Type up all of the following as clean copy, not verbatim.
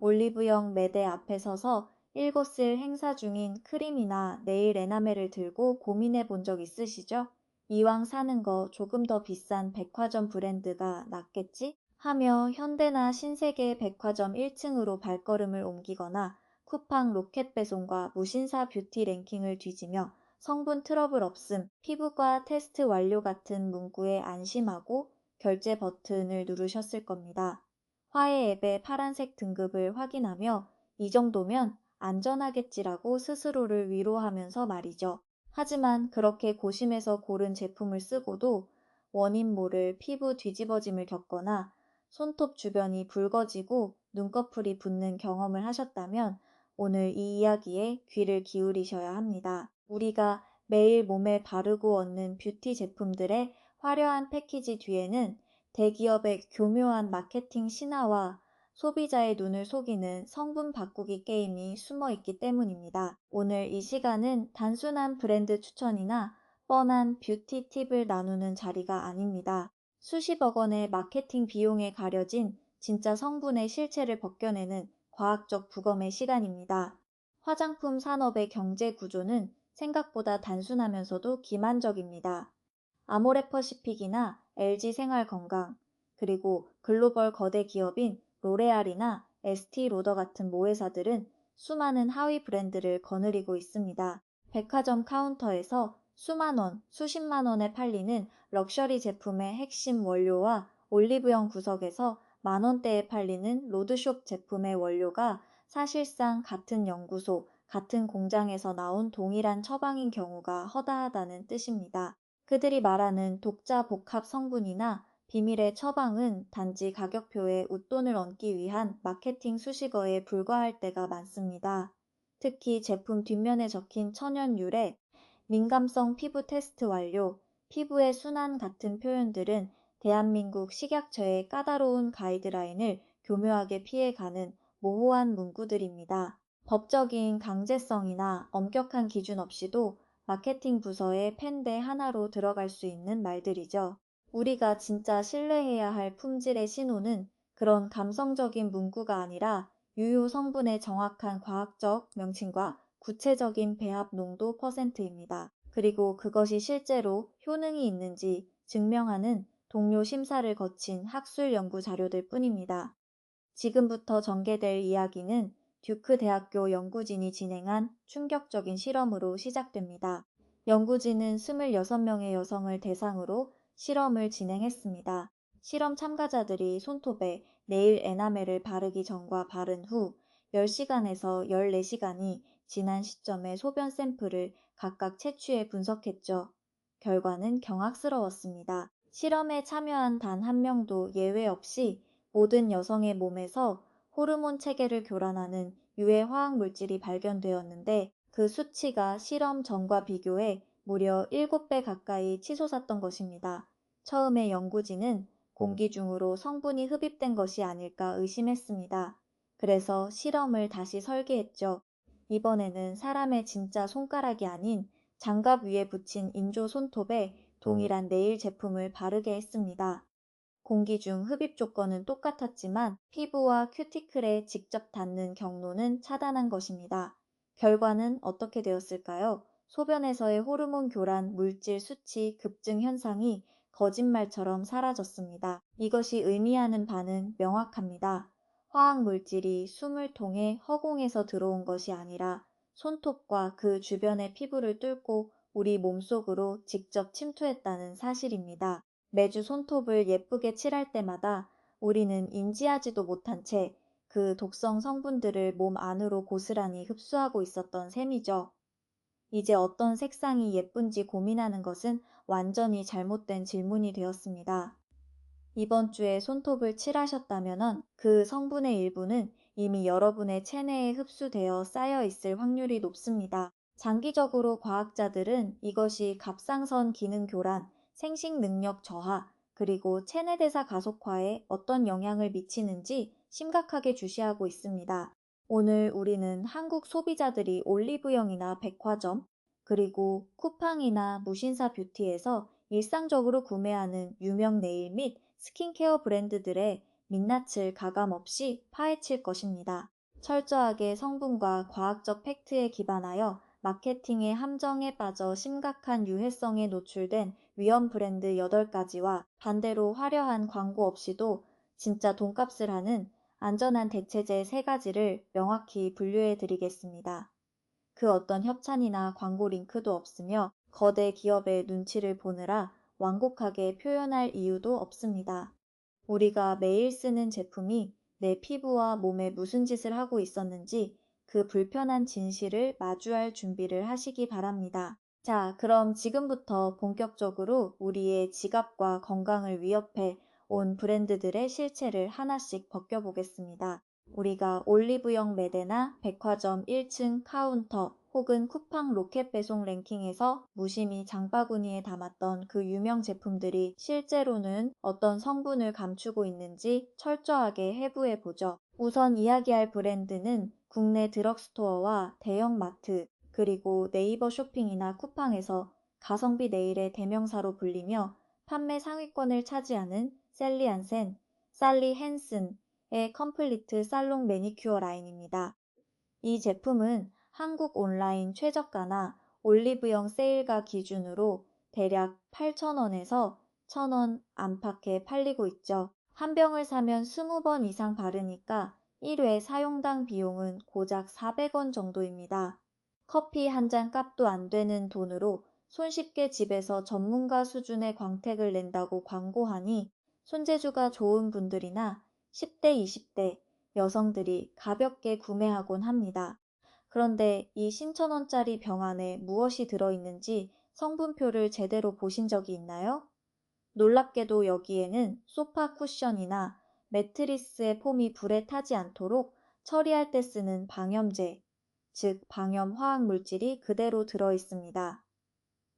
올리브영 매대 앞에 서서 일곳을 행사 중인 크림이나 네일 에나멜을 들고 고민해 본 적 있으시죠? 이왕 사는 거 조금 더 비싼 백화점 브랜드가 낫겠지? 하며 현대나 신세계 백화점 1층으로 발걸음을 옮기거나 쿠팡 로켓 배송과 무신사 뷰티 랭킹을 뒤지며 성분 트러블 없음, 피부과 테스트 완료 같은 문구에 안심하고 결제 버튼을 누르셨을 겁니다. 화해 앱의 파란색 등급을 확인하며 이 정도면 안전하겠지라고 스스로를 위로하면서 말이죠. 하지만 그렇게 고심해서 고른 제품을 쓰고도 원인 모를 피부 뒤집어짐을 겪거나 손톱 주변이 붉어지고 눈꺼풀이 붓는 경험을 하셨다면 오늘 이 이야기에 귀를 기울이셔야 합니다. 우리가 매일 몸에 바르고 얻는 뷰티 제품들의 화려한 패키지 뒤에는 대기업의 교묘한 마케팅 신화와 소비자의 눈을 속이는 성분 바꾸기 게임이 숨어 있기 때문입니다. 오늘 이 시간은 단순한 브랜드 추천이나 뻔한 뷰티 팁을 나누는 자리가 아닙니다. 수십억 원의 마케팅 비용에 가려진 진짜 성분의 실체를 벗겨내는 과학적 부검의 시간입니다. 화장품 산업의 경제 구조는 생각보다 단순하면서도 기만적입니다. 아모레퍼시픽이나 LG생활건강, 그리고 글로벌 거대 기업인 로레알이나 에스티로더 같은 모회사들은 수많은 하위 브랜드를 거느리고 있습니다. 백화점 카운터에서 수만 원, 수십만 원에 팔리는 럭셔리 제품의 핵심 원료와 올리브영 구석에서 만 원대에 팔리는 로드숍 제품의 원료가 사실상 같은 연구소, 같은 공장에서 나온 동일한 처방인 경우가 허다하다는 뜻입니다. 그들이 말하는 독자 복합 성분이나 비밀의 처방은 단지 가격표에 웃돈을 얻기 위한 마케팅 수식어에 불과할 때가 많습니다. 특히 제품 뒷면에 적힌 천연 유래, 민감성 피부 테스트 완료, 피부의 순환 같은 표현들은 대한민국 식약처의 까다로운 가이드라인을 교묘하게 피해가는 모호한 문구들입니다. 법적인 강제성이나 엄격한 기준 없이도 마케팅 부서의 펜대 하나로 들어갈 수 있는 말들이죠. 우리가 진짜 신뢰해야 할 품질의 신호는 그런 감성적인 문구가 아니라 유효 성분의 정확한 과학적 명칭과 구체적인 배합 농도 퍼센트입니다. 그리고 그것이 실제로 효능이 있는지 증명하는 동료 심사를 거친 학술 연구 자료들 뿐입니다. 지금부터 전개될 이야기는 듀크 대학교 연구진이 진행한 충격적인 실험으로 시작됩니다. 연구진은 26명의 여성을 대상으로 실험을 진행했습니다. 실험 참가자들이 손톱에 네일 에나멜을 바르기 전과 바른 후 10시간에서 14시간이 지난 시점의 소변 샘플을 각각 채취해 분석했죠. 결과는 경악스러웠습니다. 실험에 참여한 단 한 명도 예외 없이 모든 여성의 몸에서 호르몬 체계를 교란하는 유해 화학 물질이 발견되었는데 그 수치가 실험 전과 비교해 무려 7배 가까이 치솟았던 것입니다. 처음에 연구진은 공기 중으로 성분이 흡입된 것이 아닐까 의심했습니다. 그래서 실험을 다시 설계했죠. 이번에는 사람의 진짜 손가락이 아닌 장갑 위에 붙인 인조 손톱에 동일한 네일 제품을 바르게 했습니다. 공기 중 흡입 조건은 똑같았지만 피부와 큐티클에 직접 닿는 경로는 차단한 것입니다. 결과는 어떻게 되었을까요? 소변에서의 호르몬 교란 물질 수치 급증 현상이 거짓말처럼 사라졌습니다. 이것이 의미하는 바는 명확합니다. 화학 물질이 숨을 통해 허공에서 들어온 것이 아니라 손톱과 그 주변의 피부를 뚫고 우리 몸속으로 직접 침투했다는 사실입니다. 매주 손톱을 예쁘게 칠할 때마다 우리는 인지하지도 못한 채 그 독성 성분들을 몸 안으로 고스란히 흡수하고 있었던 셈이죠. 이제 어떤 색상이 예쁜지 고민하는 것은 완전히 잘못된 질문이 되었습니다. 이번 주에 손톱을 칠하셨다면 그 성분의 일부는 이미 여러분의 체내에 흡수되어 쌓여 있을 확률이 높습니다. 장기적으로 과학자들은 이것이 갑상선 기능 교란, 생식 능력 저하, 그리고 체내대사 가속화에 어떤 영향을 미치는지 심각하게 주시하고 있습니다. 오늘 우리는 한국 소비자들이 올리브영이나 백화점, 그리고 쿠팡이나 무신사 뷰티에서 일상적으로 구매하는 유명 네일 및 스킨케어 브랜드들의 민낯을 가감없이 파헤칠 것입니다. 철저하게 성분과 과학적 팩트에 기반하여 마케팅의 함정에 빠져 심각한 유해성에 노출된 위험 브랜드 8가지와 반대로 화려한 광고 없이도 진짜 돈값을 하는 안전한 대체제 3가지를 명확히 분류해 드리겠습니다. 그 어떤 협찬이나 광고 링크도 없으며 거대 기업의 눈치를 보느라 완곡하게 표현할 이유도 없습니다. 우리가 매일 쓰는 제품이 내 피부와 몸에 무슨 짓을 하고 있었는지 그 불편한 진실을 마주할 준비를 하시기 바랍니다. 자, 그럼 지금부터 본격적으로 우리의 지갑과 건강을 위협해 온 브랜드들의 실체를 하나씩 벗겨보겠습니다. 우리가 올리브영 매대나 백화점 1층 카운터 혹은 쿠팡 로켓 배송 랭킹에서 무심히 장바구니에 담았던 그 유명 제품들이 실제로는 어떤 성분을 감추고 있는지 철저하게 해부해 보죠. 우선 이야기할 브랜드는 국내 드럭스토어와 대형 마트, 그리고 네이버 쇼핑이나 쿠팡에서 가성비 네일의 대명사로 불리며 판매 상위권을 차지하는 셀리안센, 살리 헨슨의 컴플리트 살롱 매니큐어 라인입니다. 이 제품은 한국 온라인 최저가나 올리브영 세일가 기준으로 대략 8,000원에서 1,000원 안팎에 팔리고 있죠. 한 병을 사면 20번 이상 바르니까 1회 사용당 비용은 고작 400원 정도입니다. 커피 한 잔 값도 안 되는 돈으로 손쉽게 집에서 전문가 수준의 광택을 낸다고 광고하니 손재주가 좋은 분들이나 10대, 20대 여성들이 가볍게 구매하곤 합니다. 그런데 이 신천원짜리 병 안에 무엇이 들어있는지 성분표를 제대로 보신 적이 있나요? 놀랍게도 여기에는 소파 쿠션이나 매트리스의 폼이 불에 타지 않도록 처리할 때 쓰는 방염제, 즉 방염 화학 물질이 그대로 들어있습니다.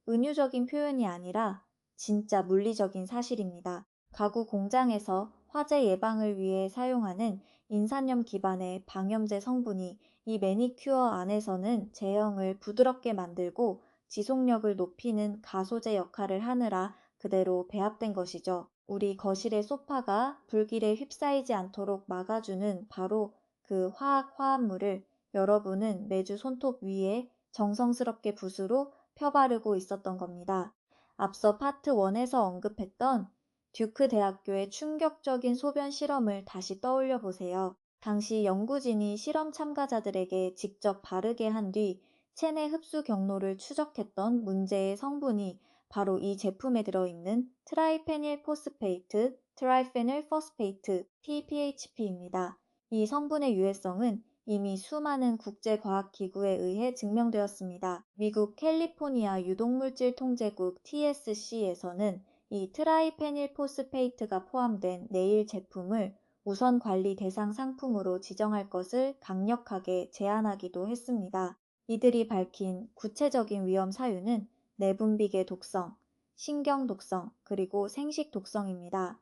은유적인 표현이 아니라 진짜 물리적인 사실입니다. 가구 공장에서 화재 예방을 위해 사용하는 인산염 기반의 방염제 성분이 이 매니큐어 안에서는 제형을 부드럽게 만들고 지속력을 높이는 가소제 역할을 하느라 그대로 배합된 것이죠. 우리 거실의 소파가 불길에 휩싸이지 않도록 막아주는 바로 그 화합물을 여러분은 매주 손톱 위에 정성스럽게 붓으로 펴바르고 있었던 겁니다. 앞서 파트 1에서 언급했던 듀크 대학교의 충격적인 소변 실험을 다시 떠올려 보세요. 당시 연구진이 실험 참가자들에게 직접 바르게 한 뒤 체내 흡수 경로를 추적했던 문제의 성분이 바로 이 제품에 들어있는 트라이페닐 포스페이트, 트라이페닐 포스페이트, TPHP입니다. 이 성분의 유해성은 이미 수많은 국제과학기구에 의해 증명되었습니다. 미국 캘리포니아 유독물질 통제국 TSC에서는 이 트라이페닐 포스페이트가 포함된 네일 제품을 우선 관리 대상 상품으로 지정할 것을 강력하게 제안하기도 했습니다. 이들이 밝힌 구체적인 위험 사유는 내분비계 독성, 신경 독성, 그리고 생식 독성입니다.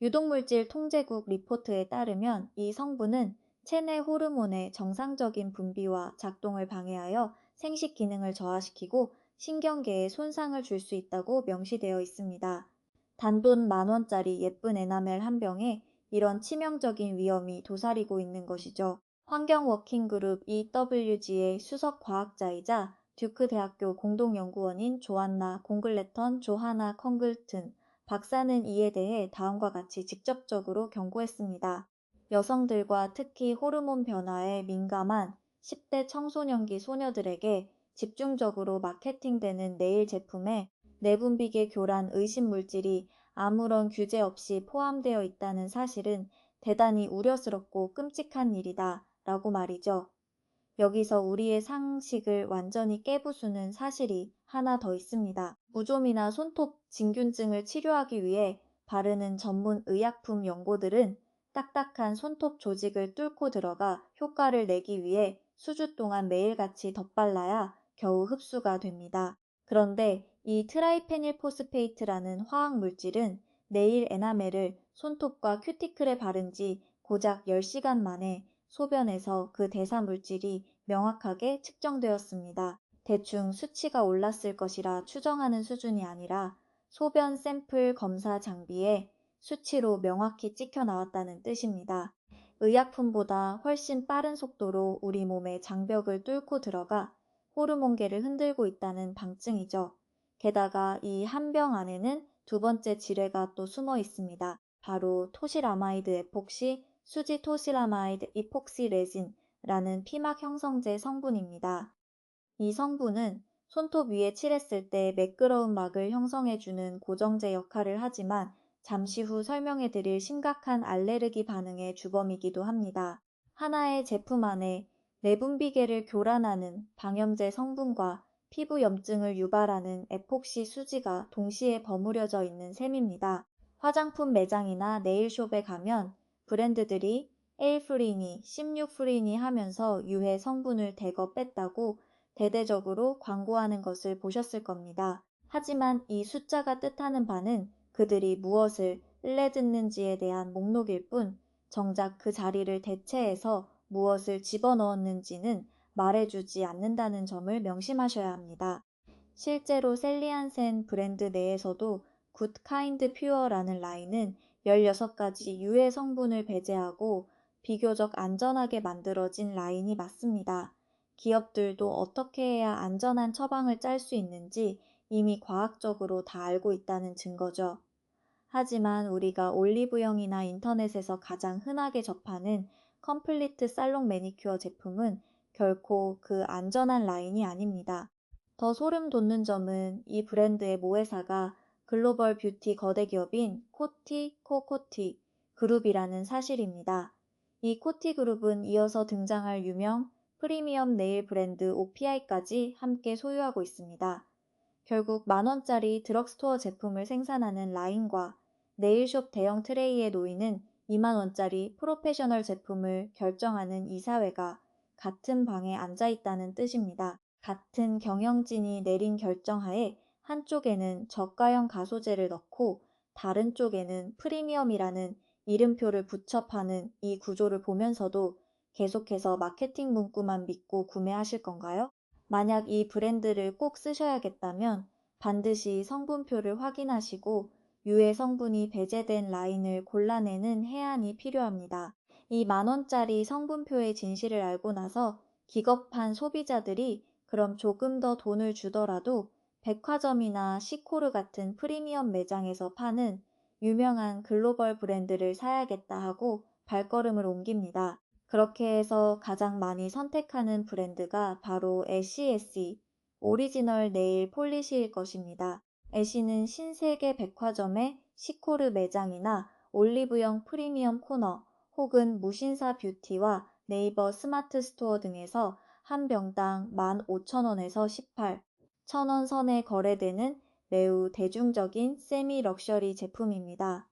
유독물질 통제국 리포트에 따르면 이 성분은 체내 호르몬의 정상적인 분비와 작동을 방해하여 생식 기능을 저하시키고 신경계에 손상을 줄 수 있다고 명시되어 있습니다. 단돈 10,000원짜리 예쁜 에나멜 한 병에 이런 치명적인 위험이 도사리고 있는 것이죠. 환경워킹그룹 EWG의 수석 과학자이자 듀크 대학교 공동연구원인 조한나 공글레턴 조하나 컹글튼 박사는 이에 대해 다음과 같이 직접적으로 경고했습니다. 여성들과 특히 호르몬 변화에 민감한 10대 청소년기 소녀들에게 집중적으로 마케팅되는 네일 제품에 내분비계 교란 의심 물질이 아무런 규제 없이 포함되어 있다는 사실은 대단히 우려스럽고 끔찍한 일이다 라고 말이죠. 여기서 우리의 상식을 완전히 깨부수는 사실이 하나 더 있습니다. 무좀이나 손톱 진균증을 치료하기 위해 바르는 전문 의약품 연고들은 딱딱한 손톱 조직을 뚫고 들어가 효과를 내기 위해 수주 동안 매일같이 덧발라야 겨우 흡수가 됩니다. 그런데 이 트라이페닐 포스페이트라는 화학 물질은 네일 에나멜을 손톱과 큐티클에 바른 지 고작 10시간 만에 소변에서 그 대사 물질이 명확하게 측정되었습니다. 대충 수치가 올랐을 것이라 추정하는 수준이 아니라 소변 샘플 검사 장비에 수치로 명확히 찍혀 나왔다는 뜻입니다. 의약품보다 훨씬 빠른 속도로 우리 몸의 장벽을 뚫고 들어가 호르몬계를 흔들고 있다는 방증이죠. 게다가 이 한 병 안에는 두 번째 지뢰가 또 숨어 있습니다. 바로 토실아마이드 에폭시 수지토실아마이드 이폭시레진이라는 피막 형성제 성분입니다. 이 성분은 손톱 위에 칠했을 때 매끄러운 막을 형성해주는 고정제 역할을 하지만 잠시 후 설명해 드릴 심각한 알레르기 반응의 주범이기도 합니다. 하나의 제품 안에 내분비계를 교란하는 방염제 성분과 피부 염증을 유발하는 에폭시 수지가 동시에 버무려져 있는 셈입니다. 화장품 매장이나 네일숍에 가면 브랜드들이 1프리니, 16프리니 하면서 유해 성분을 대거 뺐다고 대대적으로 광고하는 것을 보셨을 겁니다. 하지만 이 숫자가 뜻하는 바는 그들이 무엇을 흘려듣는지에 대한 목록일 뿐 정작 그 자리를 대체해서 무엇을 집어넣었는지는 말해주지 않는다는 점을 명심하셔야 합니다. 실제로 셀리안센 브랜드 내에서도 굿 카인드 퓨어라는 라인은 16가지 유해 성분을 배제하고 비교적 안전하게 만들어진 라인이 맞습니다. 기업들도 어떻게 해야 안전한 처방을 짤 수 있는지 이미 과학적으로 다 알고 있다는 증거죠. 하지만 우리가 올리브영이나 인터넷에서 가장 흔하게 접하는 컴플리트 살롱 매니큐어 제품은 결코 그 안전한 라인이 아닙니다. 더 소름 돋는 점은 이 브랜드의 모회사가 글로벌 뷰티 거대 기업인 코티 그룹이라는 사실입니다. 이 코티 그룹은 이어서 등장할 유명 프리미엄 네일 브랜드 OPI까지 함께 소유하고 있습니다. 결국 만원짜리 드럭스토어 제품을 생산하는 라인과 네일숍 대형 트레이에 놓이는 2만원짜리 프로페셔널 제품을 결정하는 이사회가 같은 방에 앉아 있다는 뜻입니다. 같은 경영진이 내린 결정하에 한쪽에는 저가형 가소제를 넣고 다른 쪽에는 프리미엄이라는 이름표를 붙여 파는 이 구조를 보면서도 계속해서 마케팅 문구만 믿고 구매하실 건가요? 만약 이 브랜드를 꼭 쓰셔야겠다면 반드시 성분표를 확인하시고 유해 성분이 배제된 라인을 골라내는 해안이 필요합니다. 이 만원짜리 성분표의 진실을 알고 나서 기겁한 소비자들이 그럼 조금 더 돈을 주더라도 백화점이나 시코르 같은 프리미엄 매장에서 파는 유명한 글로벌 브랜드를 사야겠다 하고 발걸음을 옮깁니다. 그렇게 해서 가장 많이 선택하는 브랜드가 바로 애쉬 오리지널 네일 폴리시일 것입니다. 애쉬는 신세계 백화점의 시코르 매장이나 올리브영 프리미엄 코너 혹은 무신사 뷰티와 네이버 스마트 스토어 등에서 한 병당 15,000원에서 18,000원 선에 거래되는 매우 대중적인 세미 럭셔리 제품입니다.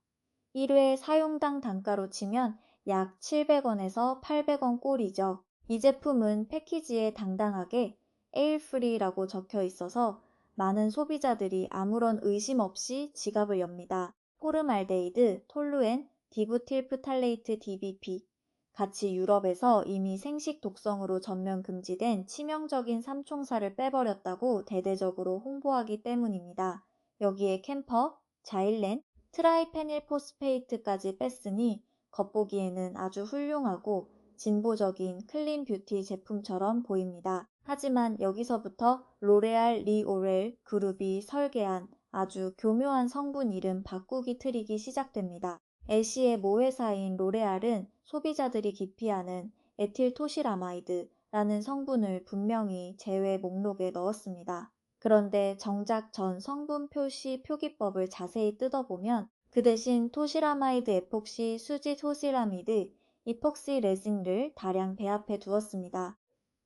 1회 사용당 단가로 치면 약 700원에서 800원 꼴이죠. 이 제품은 패키지에 당당하게 에일프리라고 적혀 있어서 많은 소비자들이 아무런 의심 없이 지갑을 엽니다. 포름알데히드, 톨루엔, 디부틸프탈레이트 DBP 같이 유럽에서 이미 생식 독성으로 전면 금지된 치명적인 삼총사를 빼버렸다고 대대적으로 홍보하기 때문입니다. 여기에 캠퍼, 자일렌, 트라이페닐포스페이트까지 뺐으니 겉보기에는 아주 훌륭하고 진보적인 클린 뷰티 제품처럼 보입니다. 하지만 여기서부터 로레알 리오렐 그룹이 설계한 아주 교묘한 성분 이름 바꾸기 트릭이 시작됩니다. 애쉬의 모회사인 로레알은 소비자들이 기피하는 에틸토실아마이드라는 성분을 분명히 제외 목록에 넣었습니다. 그런데 정작 전 성분 표시 표기법을 자세히 뜯어보면 그 대신 토시라마이드 에폭시 수지 토시라미드 이폭시 레진을 다량 배합해 두었습니다.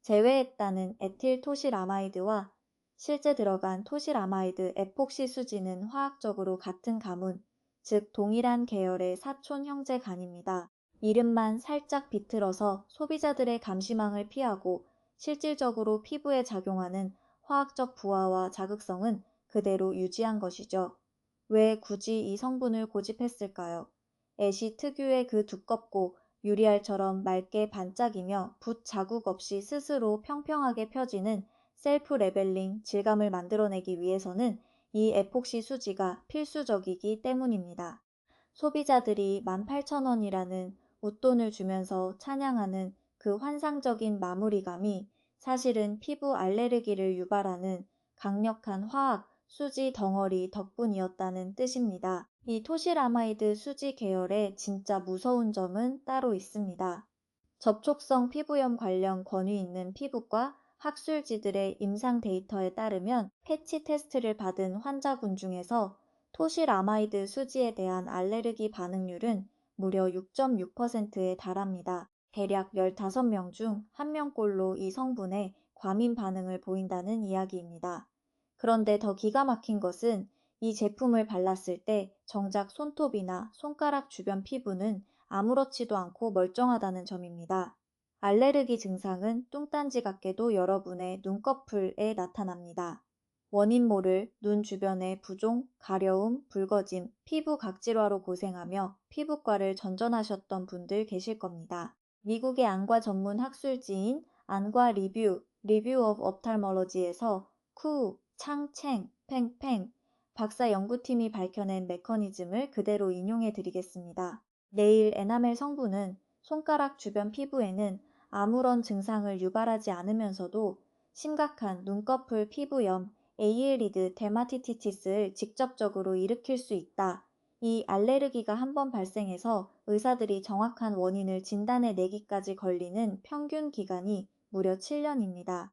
제외했다는 에틸 토시라마이드와 실제 들어간 토시라마이드 에폭시 수지는 화학적으로 같은 가문, 즉 동일한 계열의 사촌 형제 간입니다. 이름만 살짝 비틀어서 소비자들의 감시망을 피하고 실질적으로 피부에 작용하는 화학적 부하와 자극성은 그대로 유지한 것이죠. 왜 굳이 이 성분을 고집했을까요? 애쉬 특유의 그 두껍고 유리알처럼 맑게 반짝이며 붓 자국 없이 스스로 평평하게 펴지는 셀프 레벨링 질감을 만들어내기 위해서는 이 에폭시 수지가 필수적이기 때문입니다. 소비자들이 18,000원이라는 웃돈을 주면서 찬양하는 그 환상적인 마무리감이 사실은 피부 알레르기를 유발하는 강력한 화학, 수지 덩어리 덕분이었다는 뜻입니다. 이 토시라마이드 수지 계열의 진짜 무서운 점은 따로 있습니다. 접촉성 피부염 관련 권위 있는 피부과 학술지들의 임상 데이터에 따르면 패치 테스트를 받은 환자군 중에서 토실아마이드 수지에 대한 알레르기 반응률은 무려 6.6%에 달합니다. 대략 15명 중 1명꼴로 이 성분에 과민 반응을 보인다는 이야기입니다. 그런데 더 기가 막힌 것은 이 제품을 발랐을 때 정작 손톱이나 손가락 주변 피부는 아무렇지도 않고 멀쩡하다는 점입니다. 알레르기 증상은 뚱딴지 같게도 여러분의 눈꺼풀에 나타납니다. 원인 모를 눈 주변의 부종, 가려움, 붉어짐, 피부 각질화로 고생하며 피부과를 전전하셨던 분들 계실 겁니다. 미국의 안과 전문 학술지인 안과 리뷰 오브 업탈머러지에서 쿠, 창챙, 팽팽 박사 연구팀이 밝혀낸 메커니즘을 그대로 인용해 드리겠습니다. 네일 에나멜 성분은 손가락 주변 피부에는 아무런 증상을 유발하지 않으면서도 심각한 눈꺼풀 피부염, 에이일리드 데마티티티스를 직접적으로 일으킬 수 있다. 이 알레르기가 한번 발생해서 의사들이 정확한 원인을 진단해 내기까지 걸리는 평균 기간이 무려 7년입니다.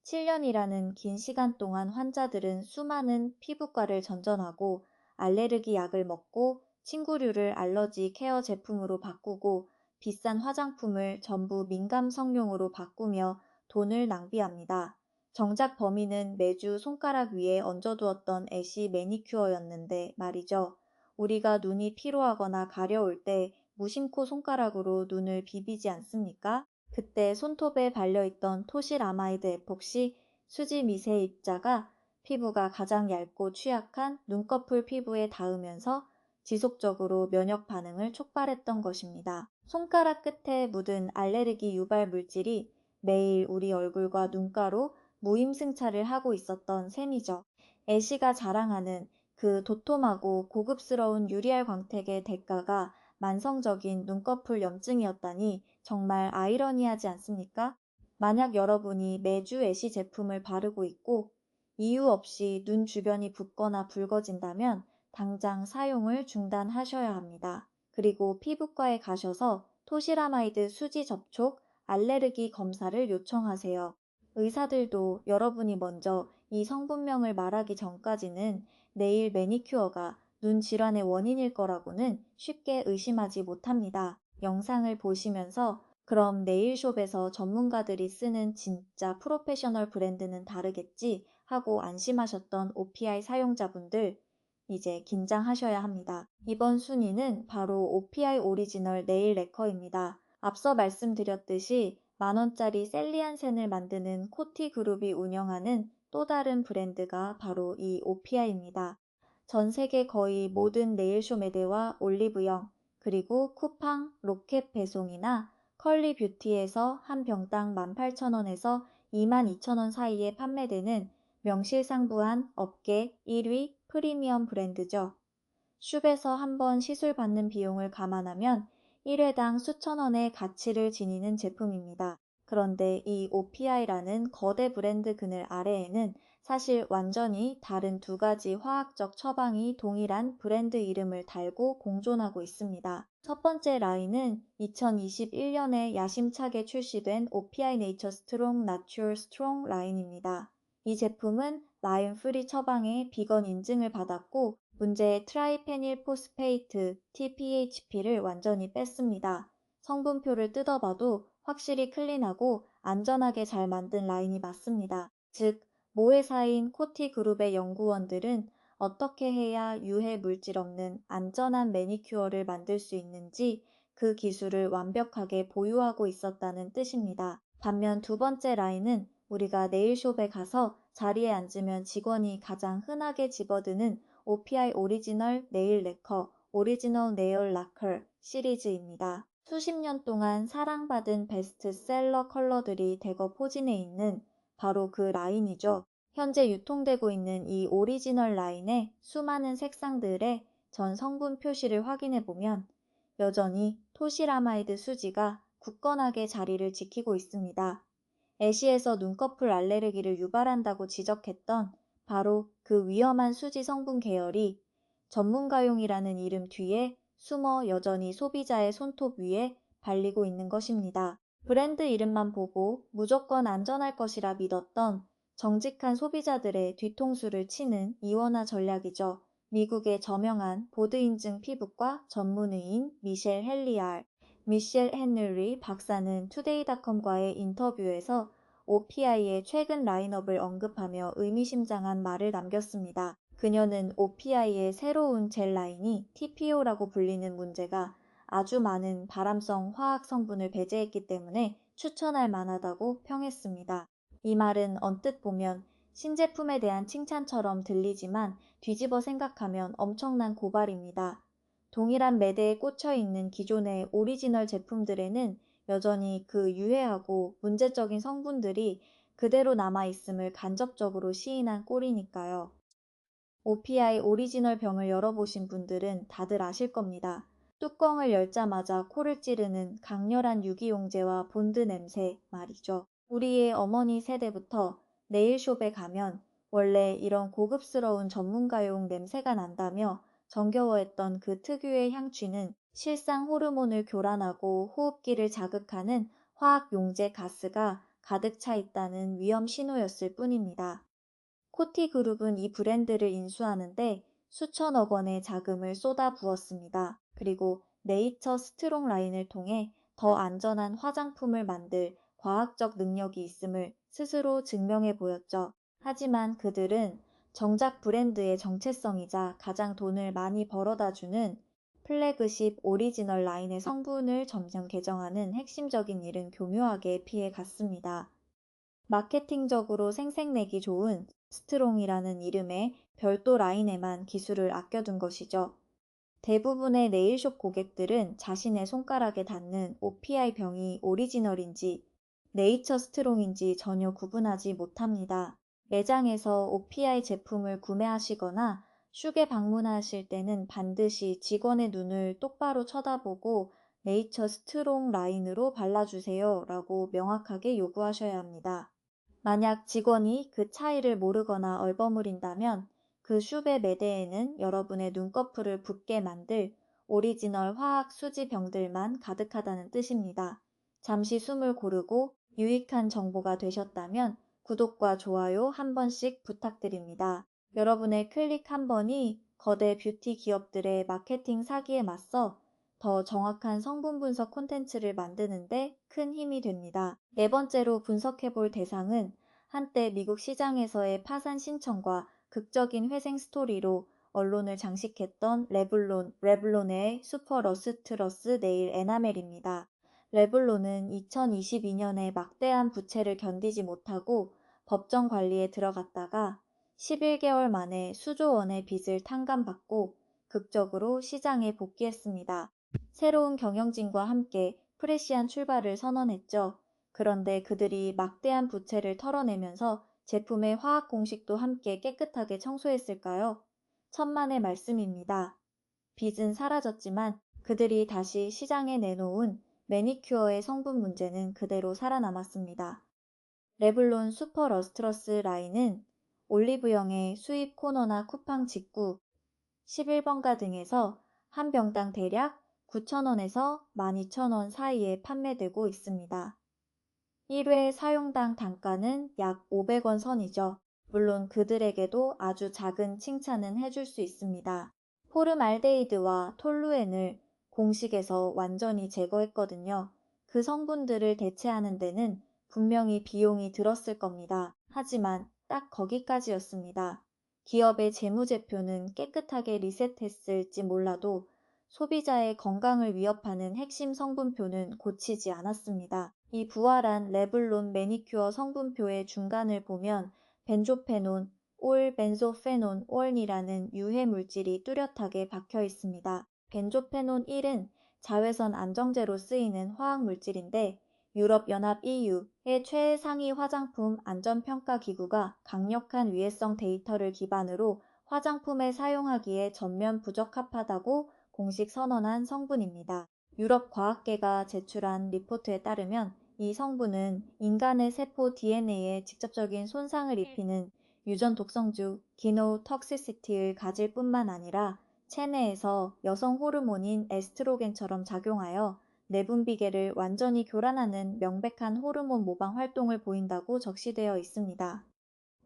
7년이라는 긴 시간 동안 환자들은 수많은 피부과를 전전하고 알레르기 약을 먹고 친구류를 알러지 케어 제품으로 바꾸고 비싼 화장품을 전부 민감 성용으로 바꾸며 돈을 낭비합니다. 정작 범인은 매주 손가락 위에 얹어두었던 애쉬 매니큐어였는데 말이죠. 우리가 눈이 피로하거나 가려울 때 무심코 손가락으로 눈을 비비지 않습니까? 그때 손톱에 발려있던 토실아마이드 에폭시 수지 미세 입자가 피부가 가장 얇고 취약한 눈꺼풀 피부에 닿으면서 지속적으로 면역 반응을 촉발했던 것입니다. 손가락 끝에 묻은 알레르기 유발 물질이 매일 우리 얼굴과 눈가로 무임승차를 하고 있었던 셈이죠. 애쉬가 자랑하는 그 도톰하고 고급스러운 유리알 광택의 대가가 만성적인 눈꺼풀 염증이었다니 정말 아이러니하지 않습니까? 만약 여러분이 매주 애쉬 제품을 바르고 있고 이유 없이 눈 주변이 붓거나 붉어진다면 당장 사용을 중단하셔야 합니다. 그리고 피부과에 가셔서 토시라마이드 수지 접촉 알레르기 검사를 요청하세요. 의사들도 여러분이 먼저 이 성분명을 말하기 전까지는 네일 매니큐어가 눈 질환의 원인일 거라고는 쉽게 의심하지 못합니다. 영상을 보시면서 그럼 네일숍에서 전문가들이 쓰는 진짜 프로페셔널 브랜드는 다르겠지 하고 안심하셨던 OPI 사용자분들 이제 긴장하셔야 합니다. 이번 순위는 바로 OPI 오리지널 네일 레커입니다. 앞서 말씀드렸듯이 만원짜리 셀리안센을 만드는 코티 그룹이 운영하는 또 다른 브랜드가 바로 이 OPI입니다. 전 세계 거의 모든 네일숍 매대와 올리브영, 그리고 쿠팡, 로켓 배송이나 컬리 뷰티에서 한 병당 18,000원에서 22,000원 사이에 판매되는 명실상부한 업계 1위 프리미엄 브랜드죠. 숍에서 한번 시술 받는 비용을 감안하면 1회당 수천 원의 가치를 지니는 제품입니다. 그런데 이 OPI라는 거대 브랜드 그늘 아래에는 사실 완전히 다른 두 가지 화학적 처방이 동일한 브랜드 이름을 달고 공존하고 있습니다. 첫 번째 라인은 2021년에 야심차게 출시된 OPI 네이처 스트롱 나추럴 스트롱 라인입니다. 이 제품은 라인 프리 처방에 비건 인증을 받았고 문제의 트라이페닐 포스페이트 TPHP를 완전히 뺐습니다. 성분표를 뜯어봐도 확실히 클린하고 안전하게 잘 만든 라인이 맞습니다. 즉, 모 회사인 코티그룹의 연구원들은 어떻게 해야 유해 물질 없는 안전한 매니큐어를 만들 수 있는지 그 기술을 완벽하게 보유하고 있었다는 뜻입니다. 반면 두 번째 라인은 우리가 네일숍에 가서 자리에 앉으면 직원이 가장 흔하게 집어드는 OPI 오리지널 네일 레커, 오리지널 네일 라커 시리즈입니다. 수십 년 동안 사랑받은 베스트셀러 컬러들이 대거 포진해 있는 바로 그 라인이죠. 현재 유통되고 있는 이 오리지널 라인의 수많은 색상들에 전 성분 표시를 확인해 보면 여전히 토시라마이드 수지가 굳건하게 자리를 지키고 있습니다. 애쉬에서 눈꺼풀 알레르기를 유발한다고 지적했던 바로 그 위험한 수지 성분 계열이 전문가용이라는 이름 뒤에 숨어 여전히 소비자의 손톱 위에 발리고 있는 것입니다. 브랜드 이름만 보고 무조건 안전할 것이라 믿었던 정직한 소비자들의 뒤통수를 치는 이원화 전략이죠. 미국의 저명한 보드 인증 피부과 전문의인 미셸 헨리 박사는 투데이닷컴과의 인터뷰에서 OPI의 최근 라인업을 언급하며 의미심장한 말을 남겼습니다. 그녀는 OPI의 새로운 젤 라인이 TPO라고 불리는 문제가 아주 많은 발암성 화학 성분을 배제했기 때문에 추천할 만하다고 평했습니다. 이 말은 언뜻 보면 신제품에 대한 칭찬처럼 들리지만 뒤집어 생각하면 엄청난 고발입니다. 동일한 매대에 꽂혀 있는 기존의 오리지널 제품들에는 여전히 그 유해하고 문제적인 성분들이 그대로 남아있음을 간접적으로 시인한 꼴이니까요. OPI 오리지널 병을 열어보신 분들은 다들 아실 겁니다. 뚜껑을 열자마자 코를 찌르는 강렬한 유기용제와 본드 냄새 말이죠. 우리의 어머니 세대부터 네일숍에 가면 원래 이런 고급스러운 전문가용 냄새가 난다며 정겨워했던 그 특유의 향취는 실상 호르몬을 교란하고 호흡기를 자극하는 화학 용제 가스가 가득 차 있다는 위험 신호였을 뿐입니다. 코티그룹은 이 브랜드를 인수하는데 수천억 원의 자금을 쏟아 부었습니다. 그리고 네이처 스트롱 라인을 통해 더 안전한 화장품을 만들 과학적 능력이 있음을 스스로 증명해 보였죠. 하지만 그들은 정작 브랜드의 정체성이자 가장 돈을 많이 벌어다 주는 플래그십 오리지널 라인의 성분을 점점 개정하는 핵심적인 일은 교묘하게 피해 갔습니다. 마케팅적으로 생색내기 좋은 스트롱이라는 이름의 별도 라인에만 기술을 아껴둔 것이죠. 대부분의 네일숍 고객들은 자신의 손가락에 닿는 OPI 병이 오리지널인지 네이처 스트롱인지 전혀 구분하지 못합니다. 매장에서 OPI 제품을 구매하시거나 슈게 방문하실 때는 반드시 직원의 눈을 똑바로 쳐다보고 네이처 스트롱 라인으로 발라주세요 라고 명확하게 요구하셔야 합니다. 만약 직원이 그 차이를 모르거나 얼버무린다면 그 슈베 매대에는 여러분의 눈꺼풀을 붓게 만들 오리지널 화학 수지 병들만 가득하다는 뜻입니다. 잠시 숨을 고르고 유익한 정보가 되셨다면 구독과 좋아요 한 번씩 부탁드립니다. 여러분의 클릭 한 번이 거대 뷰티 기업들의 마케팅 사기에 맞서 더 정확한 성분 분석 콘텐츠를 만드는데 큰 힘이 됩니다. 네 번째로 분석해 볼 대상은 한때 미국 시장에서의 파산 신청과 극적인 회생 스토리로 언론을 장식했던 레블론의 슈퍼 러스트러스 네일 에나멜입니다. 레블론은 2022년에 막대한 부채를 견디지 못하고 법정 관리에 들어갔다가 11개월 만에 수조 원의 빚을 탕감받고 극적으로 시장에 복귀했습니다. 새로운 경영진과 함께 프레시한 출발을 선언했죠. 그런데 그들이 막대한 부채를 털어내면서 제품의 화학 공식도 함께 깨끗하게 청소했을까요? 천만의 말씀입니다. 빚은 사라졌지만 그들이 다시 시장에 내놓은 매니큐어의 성분 문제는 그대로 살아남았습니다. 레블론 슈퍼 러스트러스 라인은 올리브영의 수입 코너나 쿠팡 직구 11번가 등에서 한 병당 대략 9,000원에서 12,000원 사이에 판매되고 있습니다. 1회 사용당 단가는 약 500원 선이죠. 물론 그들에게도 아주 작은 칭찬은 해줄 수 있습니다. 포름알데히드와 톨루엔을 공식에서 완전히 제거했거든요. 그 성분들을 대체하는 데는 분명히 비용이 들었을 겁니다. 하지만 딱 거기까지였습니다. 기업의 재무제표는 깨끗하게 리셋했을지 몰라도 소비자의 건강을 위협하는 핵심 성분표는 고치지 않았습니다. 이 부활한 레블론 매니큐어 성분표의 중간을 보면 벤조페논, 올 벤조페논 올이라는 유해 물질이 뚜렷하게 박혀 있습니다. 벤조페논 1은 자외선 안정제로 쓰이는 화학 물질인데 유럽연합 EU의 최상위 화장품 안전평가 기구가 강력한 위해성 데이터를 기반으로 화장품에 사용하기에 전면 부적합하다고 공식 선언한 성분입니다. 유럽 과학계가 제출한 리포트에 따르면 이 성분은 인간의 세포 DNA에 직접적인 손상을 입히는 유전 독성주 기노톡시시티를 가질 뿐만 아니라 체내에서 여성 호르몬인 에스트로겐처럼 작용하여 내분비계를 완전히 교란하는 명백한 호르몬 모방 활동을 보인다고 적시되어 있습니다.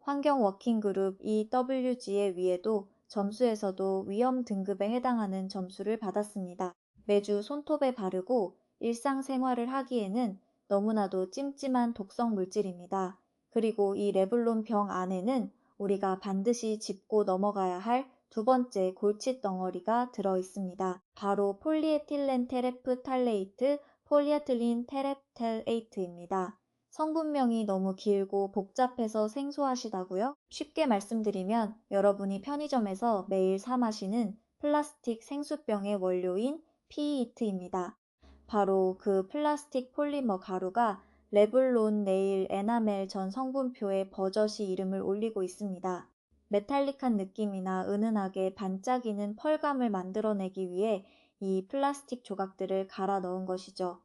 환경 워킹그룹 EWG에 위에도 점수에서도 위험 등급에 해당하는 점수를 받았습니다. 매주 손톱에 바르고 일상생활을 하기에는 너무나도 찜찜한 독성 물질입니다. 그리고 이 레블론 병 안에는 우리가 반드시 짚고 넘어가야 할 두 번째 골칫 덩어리가 들어 있습니다. 바로 폴리에틸렌 테레프탈레이트, 폴리에틸린 테레프탈레이트입니다. 성분명이 너무 길고 복잡해서 생소하시다고요? 쉽게 말씀드리면 여러분이 편의점에서 매일 사 마시는 플라스틱 생수병의 원료인 PET입니다. 바로 그 플라스틱 폴리머 가루가 레블론 네일 에나멜 전 성분표에 버젓이 이름을 올리고 있습니다. 메탈릭한 느낌이나 은은하게 반짝이는 펄감을 만들어내기 위해 이 플라스틱 조각들을 갈아 넣은 것이죠.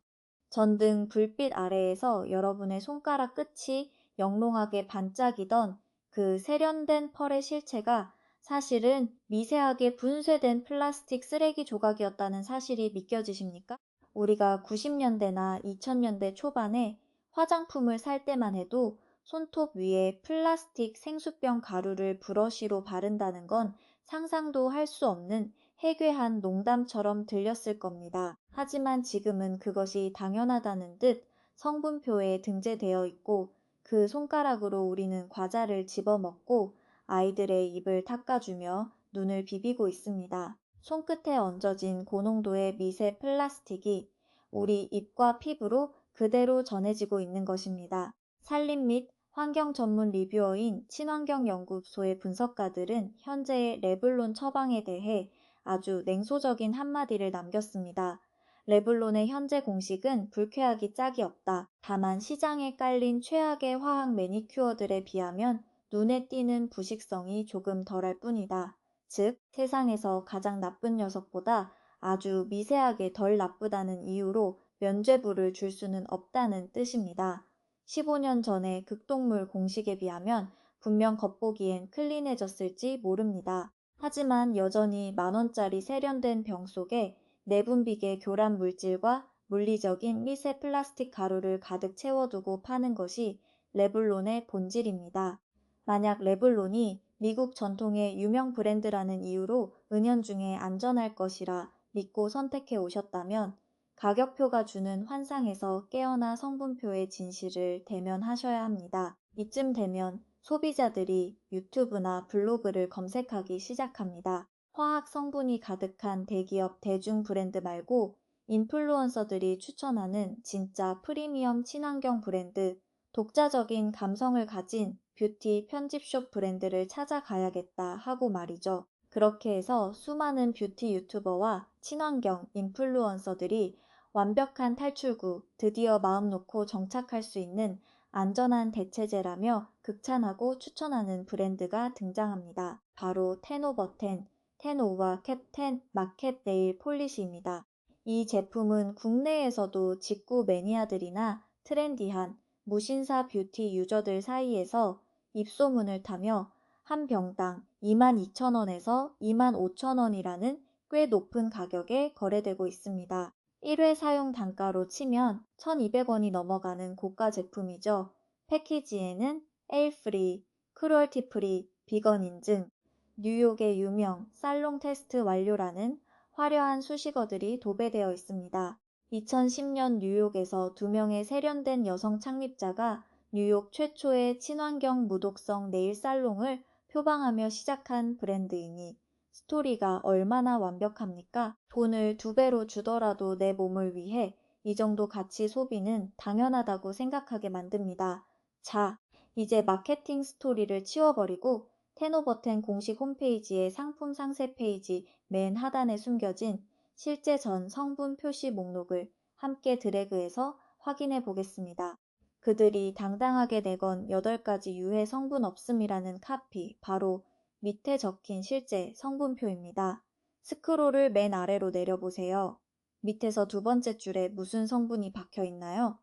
전등 불빛 아래에서 여러분의 손가락 끝이 영롱하게 반짝이던 그 세련된 펄의 실체가 사실은 미세하게 분쇄된 플라스틱 쓰레기 조각이었다는 사실이 믿겨지십니까? 우리가 90년대나 2000년대 초반에 화장품을 살 때만 해도 손톱 위에 플라스틱 생수병 가루를 브러쉬로 바른다는 건 상상도 할 수 없는 해괴한 농담처럼 들렸을 겁니다. 하지만 지금은 그것이 당연하다는 듯 성분표에 등재되어 있고 그 손가락으로 우리는 과자를 집어먹고 아이들의 입을 닦아주며 눈을 비비고 있습니다. 손끝에 얹어진 고농도의 미세 플라스틱이 우리 입과 피부로 그대로 전해지고 있는 것입니다. 산림 및 환경 전문 리뷰어인 친환경연구소의 분석가들은 현재의 레블론 처방에 대해 아주 냉소적인 한마디를 남겼습니다. 레블론의 현재 공식은 불쾌하기 짝이 없다. 다만 시장에 깔린 최악의 화학 매니큐어들에 비하면 눈에 띄는 부식성이 조금 덜할 뿐이다. 즉, 세상에서 가장 나쁜 녀석보다 아주 미세하게 덜 나쁘다는 이유로 면죄부를 줄 수는 없다는 뜻입니다. 15년 전의 극동물 공식에 비하면 분명 겉보기엔 클린해졌을지 모릅니다. 하지만 여전히 만원짜리 세련된 병 속에 내분비계 교란 물질과 물리적인 미세 플라스틱 가루를 가득 채워두고 파는 것이 레블론의 본질입니다. 만약 레블론이 미국 전통의 유명 브랜드라는 이유로 은연중에 안전할 것이라 믿고 선택해 오셨다면 가격표가 주는 환상에서 깨어나 성분표의 진실을 대면하셔야 합니다. 이쯤 되면 소비자들이 유튜브나 블로그를 검색하기 시작합니다. 화학 성분이 가득한 대기업 대중 브랜드 말고 인플루언서들이 추천하는 진짜 프리미엄 친환경 브랜드, 독자적인 감성을 가진 뷰티 편집숍 브랜드를 찾아가야겠다 하고 말이죠. 그렇게 해서 수많은 뷰티 유튜버와 친환경 인플루언서들이 완벽한 탈출구, 드디어 마음 놓고 정착할 수 있는 안전한 대체제라며 극찬하고 추천하는 브랜드가 등장합니다. 바로 텐오버텐, 텐오와 캡텐 마켓 네일 폴리시입니다. 이 제품은 국내에서도 직구 매니아들이나 트렌디한 무신사 뷰티 유저들 사이에서 입소문을 타며 한 병당 22,000원에서 25,000원이라는 꽤 높은 가격에 거래되고 있습니다. 1회 사용 단가로 치면 1,200원이 넘어가는 고가 제품이죠. 패키지에는 에일프리, 크루얼티프리, 비건 인증, 뉴욕의 유명 살롱 테스트 완료라는 화려한 수식어들이 도배되어 있습니다. 2010년 뉴욕에서 2명의 세련된 여성 창립자가 뉴욕 최초의 친환경 무독성 네일 살롱을 표방하며 시작한 브랜드이니 스토리가 얼마나 완벽합니까? 돈을 2배로 주더라도 내 몸을 위해 이 정도 가치 소비는 당연하다고 생각하게 만듭니다. 자, 이제 마케팅 스토리를 치워버리고 텐오버텐 공식 홈페이지의 상품 상세 페이지 맨 하단에 숨겨진 실제 전 성분 표시 목록을 함께 드래그해서 확인해 보겠습니다. 그들이 당당하게 내건 8가지 유해 성분 없음이라는 카피, 바로 밑에 적힌 실제 성분표입니다. 스크롤을 맨 아래로 내려보세요. 밑에서 두 번째 줄에 무슨 성분이 박혀 있나요?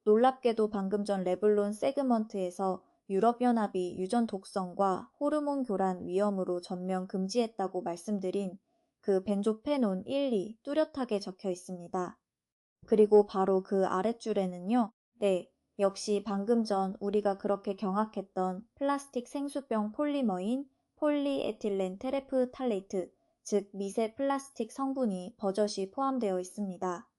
놀랍게도 방금 전 레블론 세그먼트에서 유럽연합이 유전 독성과 호르몬 교란 위험으로 전면 금지했다고 말씀드린 그 벤조페논 1이 뚜렷하게 적혀 있습니다. 그리고 바로 그 아랫줄에는요. 네, 역시 방금 전 우리가 그렇게 경악했던 플라스틱 생수병 폴리머인 폴리에틸렌 테레프탈레이트, 즉 미세 플라스틱 성분이 버젓이 포함되어 있습니다.